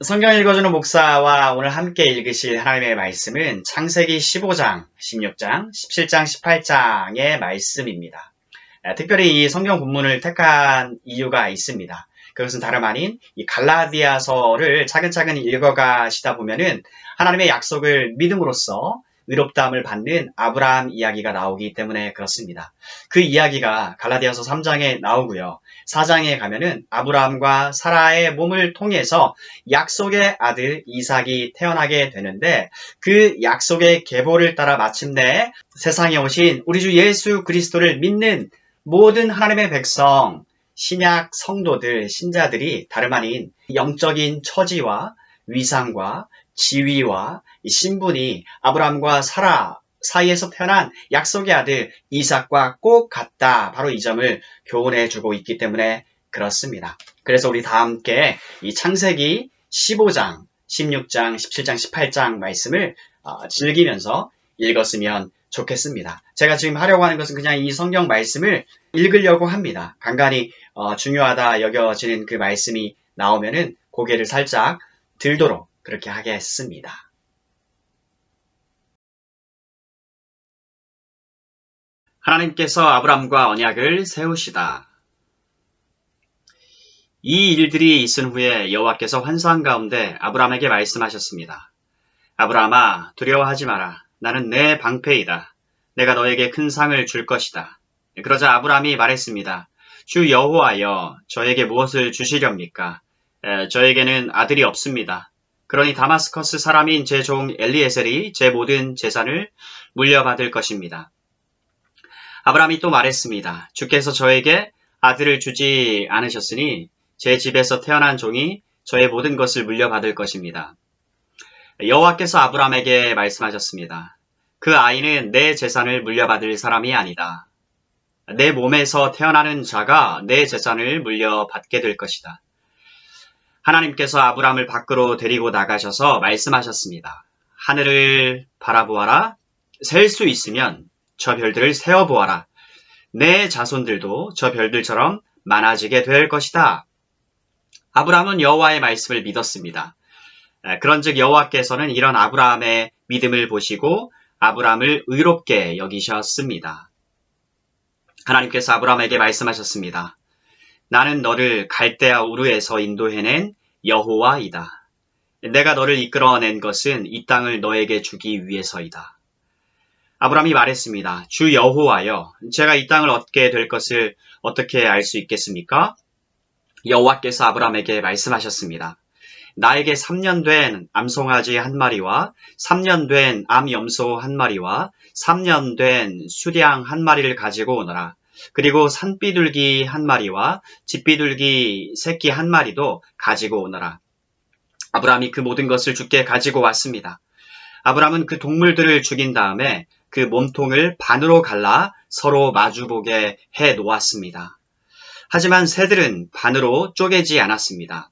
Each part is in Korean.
성경 읽어주는 목사와 오늘 함께 읽으실 하나님의 말씀은 창세기 15장, 16장, 17장, 18장의 말씀입니다. 특별히 이 성경 본문을 택한 이유가 있습니다. 그것은 다름 아닌 이 갈라디아서를 차근차근 읽어가시다 보면은 하나님의 약속을 믿음으로써 의롭다함을 받는 아브라함 이야기가 나오기 때문에 그렇습니다. 그 이야기가 갈라디아서 3장에 나오고요. 4장에 가면은 아브라함과 사라의 몸을 통해서 약속의 아들 이삭이 태어나게 되는데 그 약속의 계보를 따라 마침내 세상에 오신 우리 주 예수 그리스도를 믿는 모든 하나님의 백성, 신약 성도들, 신자들이 다름 아닌 영적인 처지와 위상과 지위와 신분이 아브라함과 사라 사이에서 태어난 약속의 아들 이삭과 꼭 같다. 바로 이 점을 교훈해 주고 있기 때문에 그렇습니다. 그래서 우리 다 함께 이 창세기 15장, 16장, 17장, 18장 말씀을 즐기면서 읽었으면 좋겠습니다. 제가 지금 하려고 하는 것은 그냥 이 성경 말씀을 읽으려고 합니다. 간간히 중요하다 여겨지는 그 말씀이 나오면은 고개를 살짝 들도록 그렇게 하겠습니다. 하나님께서 아브람과 언약을 세우시다. 이 일들이 있은 후에 여호와께서 환상 가운데 아브람에게 말씀하셨습니다. 아브람아, 두려워하지 마라. 나는 내 방패이다. 내가 너에게 큰 상을 줄 것이다. 그러자 아브람이 말했습니다. 주 여호와여, 저에게 무엇을 주시렵니까? 저에게는 아들이 없습니다. 그러니 다마스커스 사람인 제 종 엘리에셀이 제 모든 재산을 물려받을 것입니다. 아브람이 또 말했습니다. 주께서 저에게 아들을 주지 않으셨으니 제 집에서 태어난 종이 저의 모든 것을 물려받을 것입니다. 여호와께서 아브람에게 말씀하셨습니다. 그 아이는 내 재산을 물려받을 사람이 아니다. 내 몸에서 태어나는 자가 내 재산을 물려받게 될 것이다. 하나님께서 아브람을 밖으로 데리고 나가셔서 말씀하셨습니다. 하늘을 바라보아라. 셀 수 있으면 저 별들을 세어보아라. 내 자손들도 저 별들처럼 많아지게 될 것이다. 아브람은 여호와의 말씀을 믿었습니다. 그런즉 여호와께서는 이런 아브라함의 믿음을 보시고 아브람을 의롭게 여기셨습니다. 하나님께서 아브람에게 말씀하셨습니다. 나는 너를 갈대아 우르에서 인도해낸 여호와이다. 내가 너를 이끌어낸 것은 이 땅을 너에게 주기 위해서이다. 아브람이 말했습니다. 주 여호와여, 제가 이 땅을 얻게 될 것을 어떻게 알 수 있겠습니까? 여호와께서 아브람에게 말씀하셨습니다. 나에게 3년 된 암송아지 한 마리와 3년 된 암염소 한 마리와 3년 된 수량 한 마리를 가지고 오너라. 그리고 산비둘기 한 마리와 집비둘기 새끼 한 마리도 가지고 오너라. 아브람이 그 모든 것을 주께 가지고 왔습니다. 아브람은 그 동물들을 죽인 다음에 그 몸통을 반으로 갈라 서로 마주보게 해 놓았습니다. 하지만 새들은 반으로 쪼개지 않았습니다.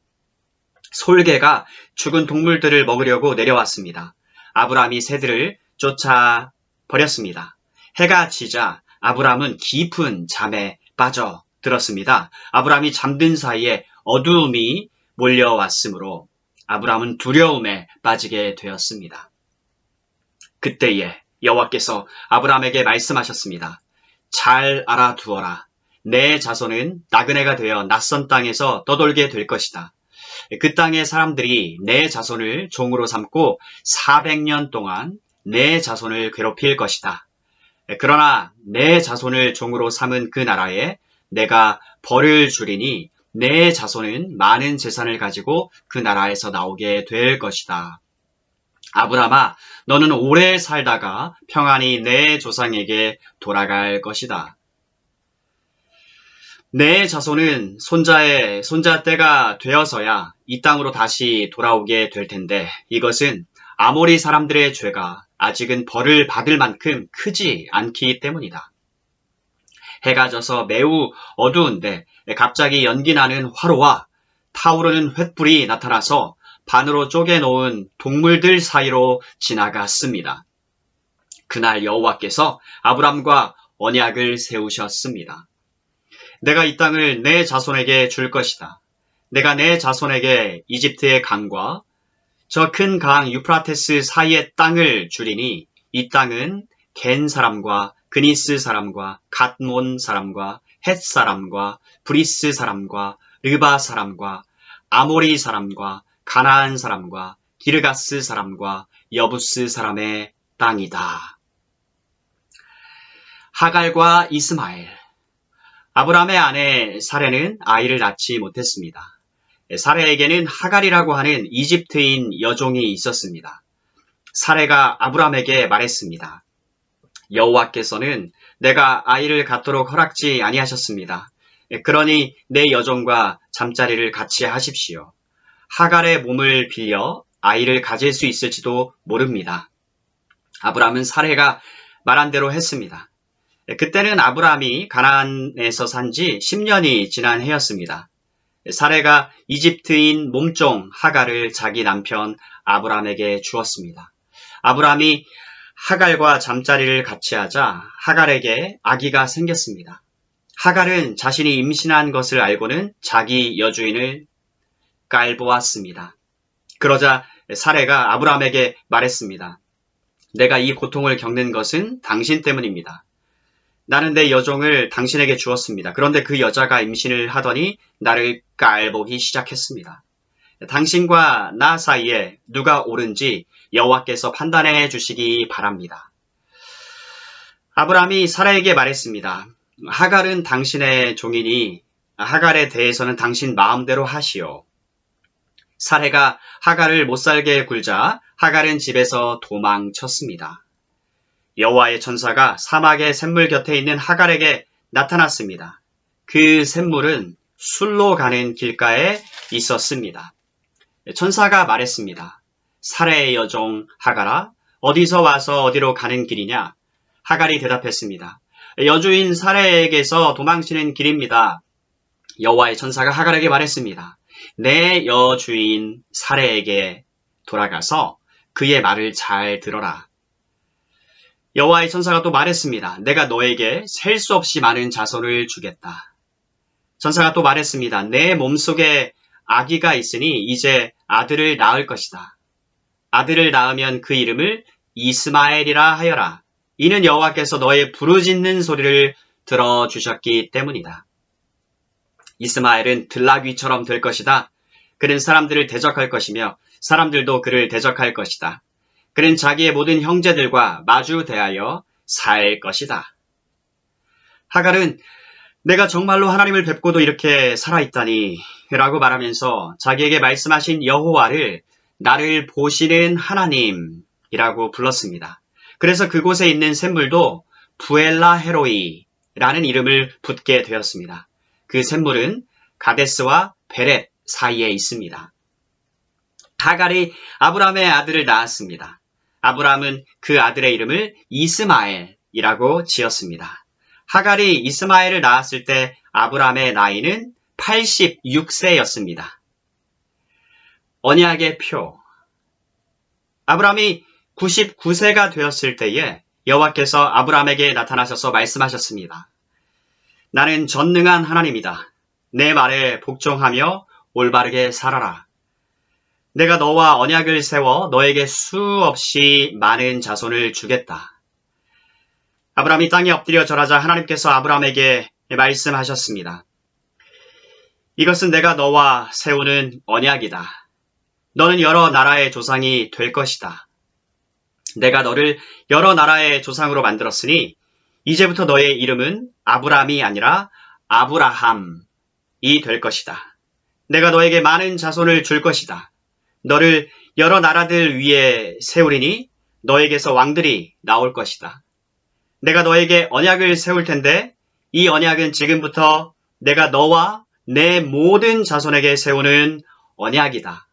솔개가 죽은 동물들을 먹으려고 내려왔습니다. 아브람이 새들을 쫓아 버렸습니다. 해가 지자 아브람은 깊은 잠에 빠져들었습니다. 아브람이 잠든 사이에 어두움이 몰려왔으므로 아브람은 두려움에 빠지게 되었습니다. 그때에 여호와께서 아브람에게 말씀하셨습니다. 잘 알아두어라. 내 자손은 나그네가 되어 낯선 땅에서 떠돌게 될 것이다. 그 땅의 사람들이 내 자손을 종으로 삼고 400년 동안 내 자손을 괴롭힐 것이다. 그러나 내 자손을 종으로 삼은 그 나라에 내가 벌을 주리니 내 자손은 많은 재산을 가지고 그 나라에서 나오게 될 것이다. 아브람아, 너는 오래 살다가 평안히 내 조상에게 돌아갈 것이다. 내 자손은 손자 때가 되어서야 이 땅으로 다시 돌아오게 될 텐데 이것은 아모리 사람들의 죄가 아직은 벌을 받을 만큼 크지 않기 때문이다. 해가 져서 매우 어두운데 갑자기 연기나는 화로와 타오르는 횃불이 나타나서 반으로 쪼개놓은 동물들 사이로 지나갔습니다. 그날 여호와께서 아브람과 언약을 세우셨습니다. 내가 이 땅을 내 자손에게 줄 것이다. 내가 내 자손에게 이집트의 강과 저 큰 강 유프라테스 사이의 땅을 주리니 이 땅은 겐 사람과 그니스 사람과 갓몬 사람과 헷 사람과 브리스 사람과 르바 사람과 아모리 사람과 가나안 사람과 기르가스 사람과 여부스 사람의 땅이다. 하갈과 이스마엘. 아브라함의 아내 사레는 아이를 낳지 못했습니다. 사레에게는 하갈이라고 하는 이집트인 여종이 있었습니다. 사레가 아브라함에게 말했습니다. 여호와께서는 내가 아이를 갖도록 허락지 아니하셨습니다. 그러니 내 여종과 잠자리를 같이 하십시오. 하갈의 몸을 빌려 아이를 가질 수 있을지도 모릅니다. 아브라함은 사레가 말한 대로 했습니다. 그때는 아브라함이 가나안에서 산 지 10년이 지난 해였습니다. 사레가 이집트인 몸종 하갈을 자기 남편 아브라함에게 주었습니다. 아브라함이 하갈과 잠자리를 같이 하자 하갈에게 아기가 생겼습니다. 하갈은 자신이 임신한 것을 알고는 자기 여주인을 깔보았습니다. 그러자 사레가 아브라함에게 말했습니다. 내가 이 고통을 겪는 것은 당신 때문입니다. 나는 내 여종을 당신에게 주었습니다. 그런데 그 여자가 임신을 하더니 나를 깔보기 시작했습니다. 당신과 나 사이에 누가 옳은지 여호와께서 판단해 주시기 바랍니다. 아브라함이 사라에게 말했습니다. 하갈은 당신의 종이니 하갈에 대해서는 당신 마음대로 하시오. 사레가 하갈을 못살게 굴자 하갈은 집에서 도망쳤습니다. 여호와의 천사가 사막의 샘물 곁에 있는 하갈에게 나타났습니다. 그 샘물은 술로 가는 길가에 있었습니다. 천사가 말했습니다. 사레의 여종 하갈아, 어디서 와서 어디로 가는 길이냐? 하갈이 대답했습니다. 여주인 사레에게서 도망치는 길입니다. 여호와의 천사가 하갈에게 말했습니다. 내 여주인 사레에게 돌아가서 그의 말을 잘 들어라. 여호와의 천사가 또 말했습니다. 내가 너에게 셀 수 없이 많은 자손을 주겠다. 천사가 또 말했습니다. 내 몸속에 아기가 있으니 이제 아들을 낳을 것이다. 아들을 낳으면 그 이름을 이스마엘이라 하여라. 이는 여호와께서 너의 부르짖는 소리를 들어주셨기 때문이다. 이스마엘은 들나귀처럼 될 것이다. 그는 사람들을 대적할 것이며 사람들도 그를 대적할 것이다. 그는 자기의 모든 형제들과 마주 대하여 살 것이다. 하갈은 내가 정말로 하나님을 뵙고도 이렇게 살아있다니 라고 말하면서 자기에게 말씀하신 여호와를 나를 보시는 하나님이라고 불렀습니다. 그래서 그곳에 있는 샘물도 부엘라 헤로이라는 이름을 붙게 되었습니다. 그 샘물은 가데스와 베렛 사이에 있습니다. 하갈이 아브라함의 아들을 낳았습니다. 아브라함은 그 아들의 이름을 이스마엘이라고 지었습니다. 하갈이 이스마엘을 낳았을 때 아브라함의 나이는 86세였습니다. 언약의 표. 아브라함이 99세가 되었을 때에 여호와께서 아브라함에게 나타나셔서 말씀하셨습니다. 나는 전능한 하나님이다. 내 말에 복종하며 올바르게 살아라. 내가 너와 언약을 세워 너에게 수없이 많은 자손을 주겠다. 아브라함이 땅에 엎드려 절하자 하나님께서 아브라함에게 말씀하셨습니다. 이것은 내가 너와 세우는 언약이다. 너는 여러 나라의 조상이 될 것이다. 내가 너를 여러 나라의 조상으로 만들었으니 이제부터 너의 이름은 아브라함이 아니라 아브라함이 될 것이다. 내가 너에게 많은 자손을 줄 것이다. 너를 여러 나라들 위에 세우리니 너에게서 왕들이 나올 것이다. 내가 너에게 언약을 세울 텐데 이 언약은 지금부터 내가 너와 내 모든 자손에게 세우는 언약이다.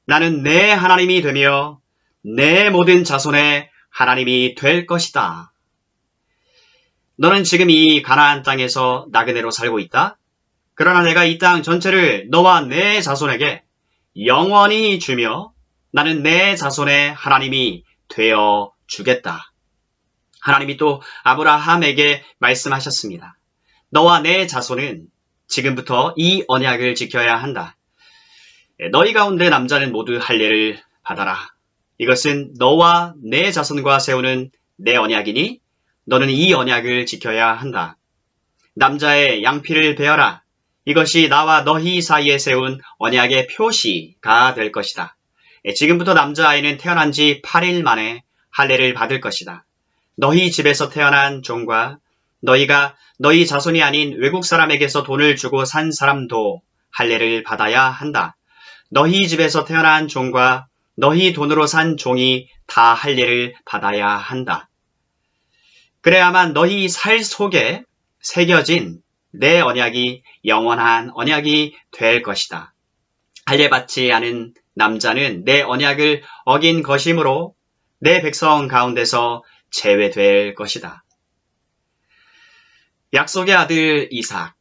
나는 내 하나님이 되며 내 모든 자손의 하나님이 될 것이다. 너는 지금 이 가나안 땅에서 나그네로 살고 있다. 그러나 내가 이 땅 전체를 너와 내 자손에게 영원히 주며 나는 내 자손의 하나님이 되어 주겠다. 하나님이 또 아브라함에게 말씀하셨습니다. 너와 내 자손은 지금부터 이 언약을 지켜야 한다. 너희 가운데 남자는 모두 할례를 받아라. 이것은 너와 내 자손과 세우는 내 언약이니 너는 이 언약을 지켜야 한다. 남자의 양피를 베어라. 이것이 나와 너희 사이에 세운 언약의 표시가 될 것이다. 지금부터 남자아이는 태어난 지 8일 만에 할례를 받을 것이다. 너희 집에서 태어난 종과 너희가 너희 자손이 아닌 외국 사람에게서 돈을 주고 산 사람도 할례를 받아야 한다. 너희 집에서 태어난 종과 너희 돈으로 산 종이 다 할례를 받아야 한다. 그래야만 너희 살 속에 새겨진 내 언약이 영원한 언약이 될 것이다. 할례 받지 않은 남자는 내 언약을 어긴 것이므로 내 백성 가운데서 제외될 것이다. 약속의 아들 이삭.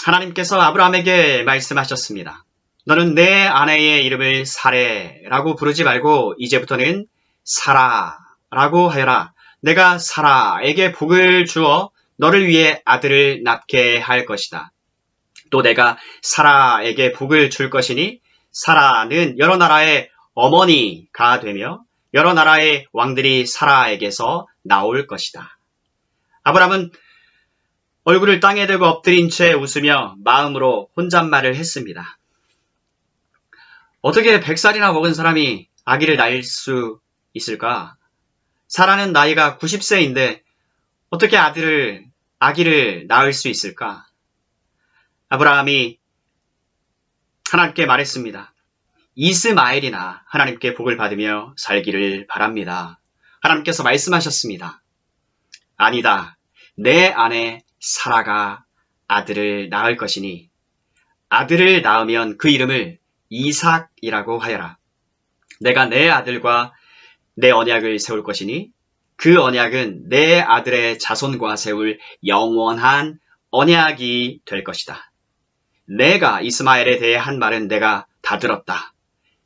하나님께서 아브라함에게 말씀하셨습니다. 너는 내 아내의 이름을 사레라고 부르지 말고 이제부터는 사라라고 하여라. 내가 사라에게 복을 주어 너를 위해 아들을 낳게 할 것이다. 또 내가 사라에게 복을 줄 것이니 사라는 여러 나라의 어머니가 되며 여러 나라의 왕들이 사라에게서 나올 것이다. 아브라함은 얼굴을 땅에 대고 엎드린 채 웃으며 마음으로 혼잣말을 했습니다. 어떻게 100살이나 먹은 사람이 아기를 낳을 수 있을까? 사라는 나이가 90세인데 어떻게 아기를 낳을 수 있을까? 아브라함이 하나님께 말했습니다. 이스마엘이나 하나님께 복을 받으며 살기를 바랍니다. 하나님께서 말씀하셨습니다. 아니다. 내 아내 사라가 아들을 낳을 것이니 아들을 낳으면 그 이름을 이삭이라고 하여라. 내가 내 아들과 내 언약을 세울 것이니 그 언약은 내 아들의 자손과 세울 영원한 언약이 될 것이다. 내가 이스마엘에 대해 한 말은 내가 다 들었다.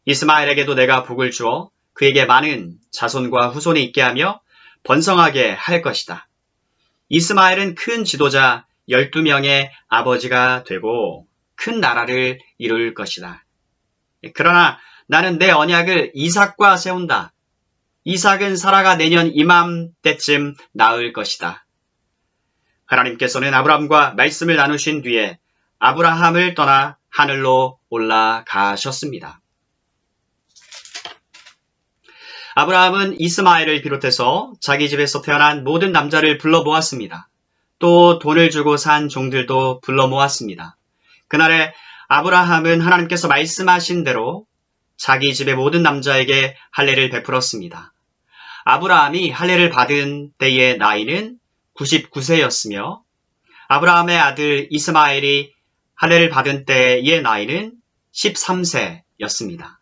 이스마엘에게도 내가 복을 주어 그에게 많은 자손과 후손이 있게 하며 번성하게 할 것이다. 이스마엘은 큰 지도자 12명의 아버지가 되고 큰 나라를 이룰 것이다. 그러나 나는 내 언약을 이삭과 세운다. 이삭은 사라가 내년 이맘때쯤 낳을 것이다. 하나님께서는 아브라함과 말씀을 나누신 뒤에 아브라함을 떠나 하늘로 올라가셨습니다. 아브라함은 이스마엘을 비롯해서 자기 집에서 태어난 모든 남자를 불러 모았습니다. 또 돈을 주고 산 종들도 불러 모았습니다. 그날에 아브라함은 하나님께서 말씀하신 대로 자기 집의 모든 남자에게 할례를 베풀었습니다. 아브라함이 할례를 받은 때의 나이는 99세였으며 아브라함의 아들 이스마엘이 할례를 받은 때의 나이는 13세였습니다.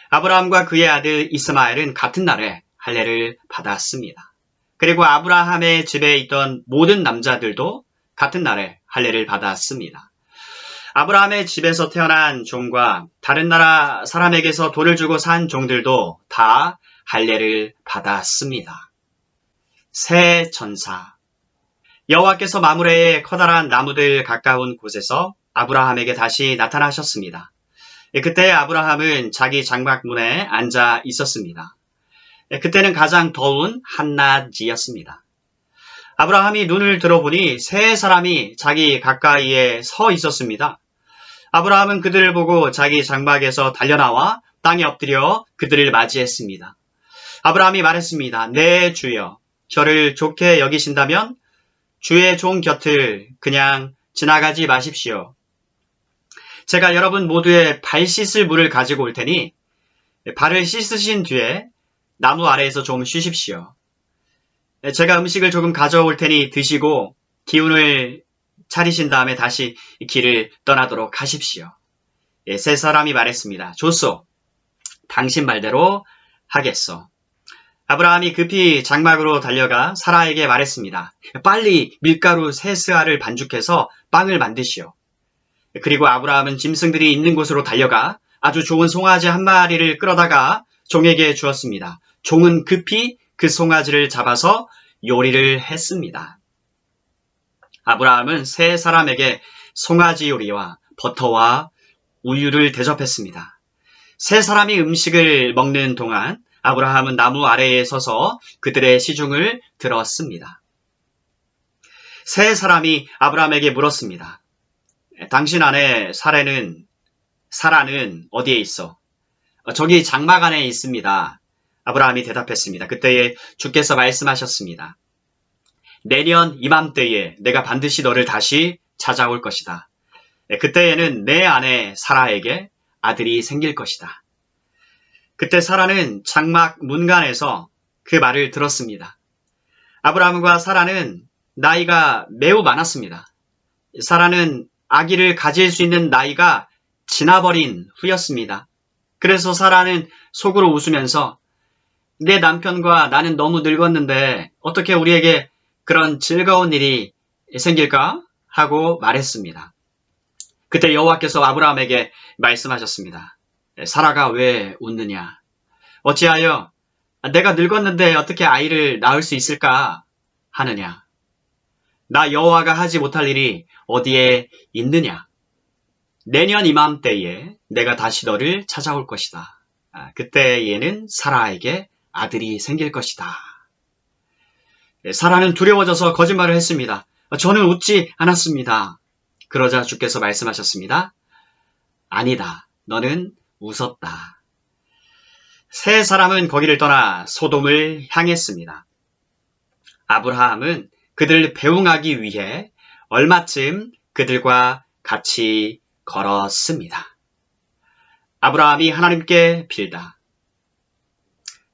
아브라함과 그의 아들 이스마엘은 같은 날에 할례를 받았습니다. 그리고 아브라함의 집에 있던 모든 남자들도 같은 날에 할례를 받았습니다. 아브라함의 집에서 태어난 종과 다른 나라 사람에게서 돈을 주고 산 종들도 다 할례를 받았습니다. 새 천사. 여호와께서 마므레의 커다란 나무들 가까운 곳에서 아브라함에게 다시 나타나셨습니다. 그때 아브라함은 자기 장막문에 앉아 있었습니다. 그때는 가장 더운 한낮이었습니다. 아브라함이 눈을 들어보니 세 사람이 자기 가까이에 서 있었습니다. 아브라함은 그들을 보고 자기 장막에서 달려나와 땅에 엎드려 그들을 맞이했습니다. 아브라함이 말했습니다. 네, 주여. 저를 좋게 여기신다면 주의 종 곁을 그냥 지나가지 마십시오. 제가 여러분 모두의 발 씻을 물을 가지고 올 테니 발을 씻으신 뒤에 나무 아래에서 좀 쉬십시오. 제가 음식을 조금 가져올 테니 드시고 기운을 차리신 다음에 다시 길을 떠나도록 하십시오. 세 사람이 말했습니다. 좋소. 당신 말대로 하겠소. 아브라함이 급히 장막으로 달려가 사라에게 말했습니다. 빨리 밀가루 3스아를 반죽해서 빵을 만드시오. 그리고 아브라함은 짐승들이 있는 곳으로 달려가 아주 좋은 송아지 한 마리를 끌어다가 종에게 주었습니다. 종은 급히 그 송아지를 잡아서 요리를 했습니다. 아브라함은 세 사람에게 송아지 요리와 버터와 우유를 대접했습니다. 세 사람이 음식을 먹는 동안 아브라함은 나무 아래에 서서 그들의 시중을 들었습니다. 세 사람이 아브라함에게 물었습니다. 당신 아내 사라는 어디에 있어? 저기 장막 안에 있습니다. 아브라함이 대답했습니다. 그때에 주께서 말씀하셨습니다. 내년 이맘때에 내가 반드시 너를 다시 찾아올 것이다. 그때에는 내 아내 사라에게 아들이 생길 것이다. 그때 사라는 장막 문간에서 그 말을 들었습니다. 아브라함과 사라는 나이가 매우 많았습니다. 사라는 아기를 가질 수 있는 나이가 지나버린 후였습니다. 그래서 사라는 속으로 웃으면서 내 남편과 나는 너무 늙었는데 어떻게 우리에게 그런 즐거운 일이 생길까? 하고 말했습니다. 그때 여호와께서 아브라함에게 말씀하셨습니다. 사라가 왜 웃느냐? 어찌하여 내가 늙었는데 어떻게 아이를 낳을 수 있을까? 하느냐? 나 여호와가 하지 못할 일이 어디에 있느냐? 내년 이맘때에 내가 다시 너를 찾아올 것이다. 그때에는 사라에게 아들이 생길 것이다. 사라는 두려워져서 거짓말을 했습니다. 저는 웃지 않았습니다. 그러자 주께서 말씀하셨습니다. 아니다. 너는 웃었다. 세 사람은 거기를 떠나 소돔을 향했습니다. 아브라함은 그들을 배웅하기 위해 얼마쯤 그들과 같이 걸었습니다. 아브라함이 하나님께 빌다.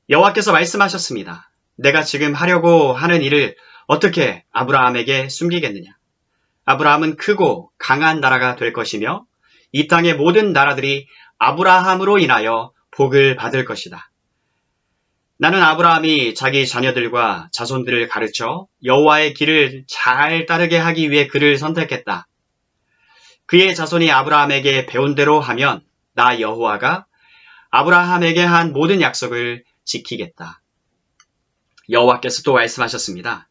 여호와께서 말씀하셨습니다. 내가 지금 하려고 하는 일을 어떻게 아브라함에게 숨기겠느냐? 아브라함은 크고 강한 나라가 될 것이며 이 땅의 모든 나라들이 아브라함으로 인하여 복을 받을 것이다. 나는 아브라함이 자기 자녀들과 자손들을 가르쳐 여호와의 길을 잘 따르게 하기 위해 그를 선택했다. 그의 자손이 아브라함에게 배운 대로 하면 나 여호와가 아브라함에게 한 모든 약속을 지키겠다. 여호와께서 또 말씀하셨습니다.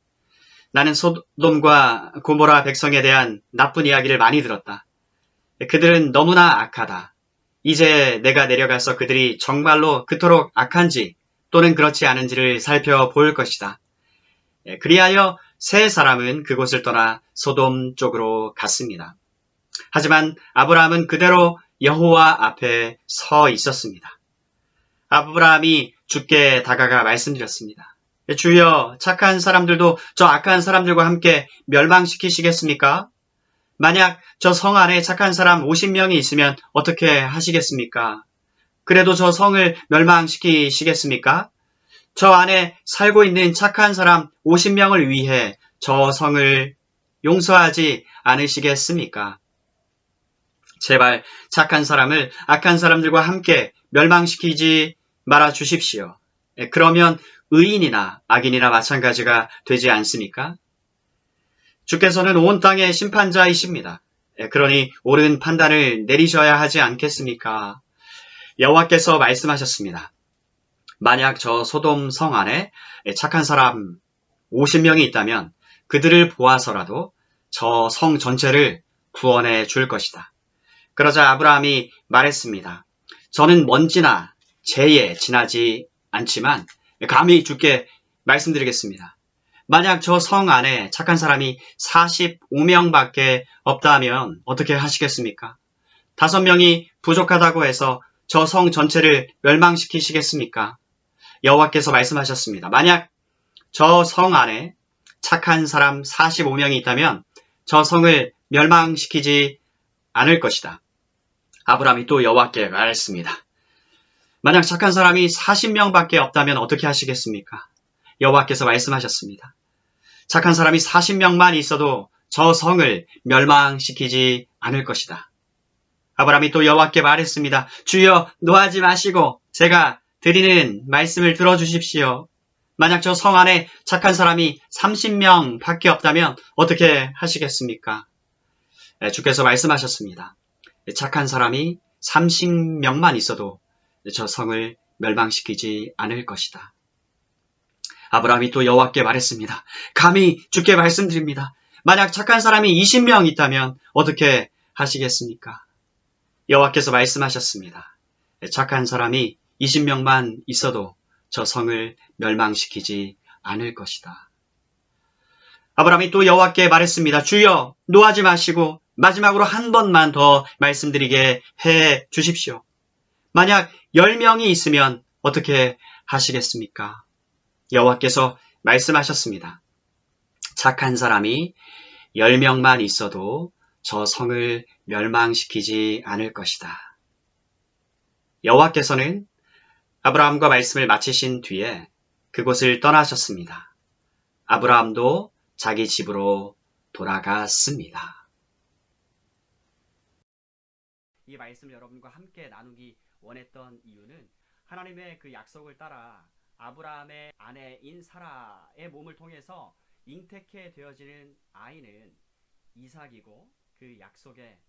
나는 소돔과 고모라 백성에 대한 나쁜 이야기를 많이 들었다. 그들은 너무나 악하다. 이제 내가 내려가서 그들이 정말로 그토록 악한지 또는 그렇지 않은지를 살펴볼 것이다. 그리하여 세 사람은 그곳을 떠나 소돔 쪽으로 갔습니다. 하지만 아브라함은 그대로 여호와 앞에 서 있었습니다. 아브라함이 주께 다가가 말씀드렸습니다. 주여, 착한 사람들도 저 악한 사람들과 함께 멸망시키시겠습니까? 만약 저 성 안에 착한 사람 50명이 있으면 어떻게 하시겠습니까? 그래도 저 성을 멸망시키시겠습니까? 저 안에 살고 있는 착한 사람 50명을 위해 저 성을 용서하지 않으시겠습니까? 제발 착한 사람을 악한 사람들과 함께 멸망시키지 말아 주십시오. 그러면 의인이나 악인이나 마찬가지가 되지 않습니까? 주께서는 온 땅의 심판자이십니다. 그러니 옳은 판단을 내리셔야 하지 않겠습니까? 여호와께서 말씀하셨습니다. 만약 저 소돔 성 안에 착한 사람 50명이 있다면 그들을 보아서라도 저 성 전체를 구원해 줄 것이다. 그러자 아브라함이 말했습니다. 저는 먼지나 재에 지나지 않지만 감히 주께 말씀드리겠습니다. 만약 저 성 안에 착한 사람이 45명밖에 없다면 어떻게 하시겠습니까? 5명이 부족하다고 해서 저 성 전체를 멸망시키시겠습니까? 여호와께서 말씀하셨습니다. 만약 저 성 안에 착한 사람 45명이 있다면 저 성을 멸망시키지 않을 것이다. 아브라함이 또 여호와께 말했습니다. 만약 착한 사람이 40명밖에 없다면 어떻게 하시겠습니까? 여호와께서 말씀하셨습니다. 착한 사람이 40명만 있어도 저 성을 멸망시키지 않을 것이다. 아브라함이 또 여호와께 말했습니다. 주여, 노하지 마시고 제가 드리는 말씀을 들어주십시오. 만약 저 성 안에 착한 사람이 30명밖에 없다면 어떻게 하시겠습니까? 주께서 말씀하셨습니다. 착한 사람이 30명만 있어도 저 성을 멸망시키지 않을 것이다. 아브라함이 또 여호와께 말했습니다. 감히 주께 말씀드립니다. 만약 착한 사람이 20명 있다면 어떻게 하시겠습니까? 여호와께서 말씀하셨습니다. 착한 사람이 20명만 있어도 저 성을 멸망시키지 않을 것이다. 아브라함이 또 여호와께 말했습니다. 주여, 노하지 마시고 마지막으로 한 번만 더 말씀드리게 해 주십시오. 만약 10명이 있으면 어떻게 하시겠습니까? 여호와께서 말씀하셨습니다. 착한 사람이 10명만 있어도 저 성을 멸망시키지 않을 것이다. 여호와께서는 아브라함과 말씀을 마치신 뒤에 그곳을 떠나셨습니다. 아브라함도 자기 집으로 돌아갔습니다. 이 말씀을 여러분과 함께 나누기 원했던 이유는 하나님의 그 약속을 따라 아브라함의 아내인 사라의 몸을 통해서 잉태케 되어지는 아이는 이삭이고 그 약속의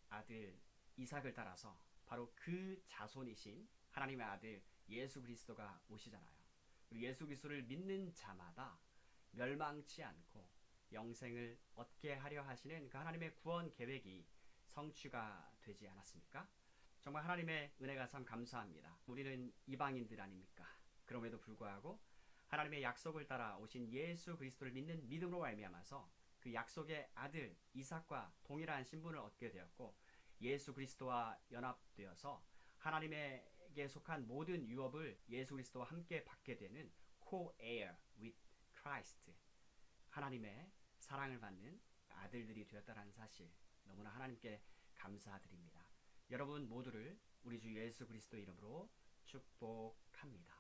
아들 이삭을 따라서 바로 그 자손이신 하나님의 아들 예수 그리스도가 오시잖아요. 그리고 예수 그리스도를 믿는 자마다 멸망치 않고 영생을 얻게 하려 하시는 그 하나님의 구원 계획이 성취가 되지 않았습니까? 정말 하나님의 은혜가 참 감사합니다. 우리는 이방인들 아닙니까? 그럼에도 불구하고 하나님의 약속을 따라 오신 예수 그리스도를 믿는 믿음으로 말미암아서 그 약속의 아들 이삭과 동일한 신분을 얻게 되었고 예수 그리스도와 연합되어서 하나님에게 속한 모든 유업을 예수 그리스도와 함께 받게 되는 co-heir with Christ, 하나님의 사랑을 받는 아들들이 되었다는 사실 너무나 하나님께 감사드립니다. 여러분 모두를 우리 주 예수 그리스도 이름으로 축복합니다.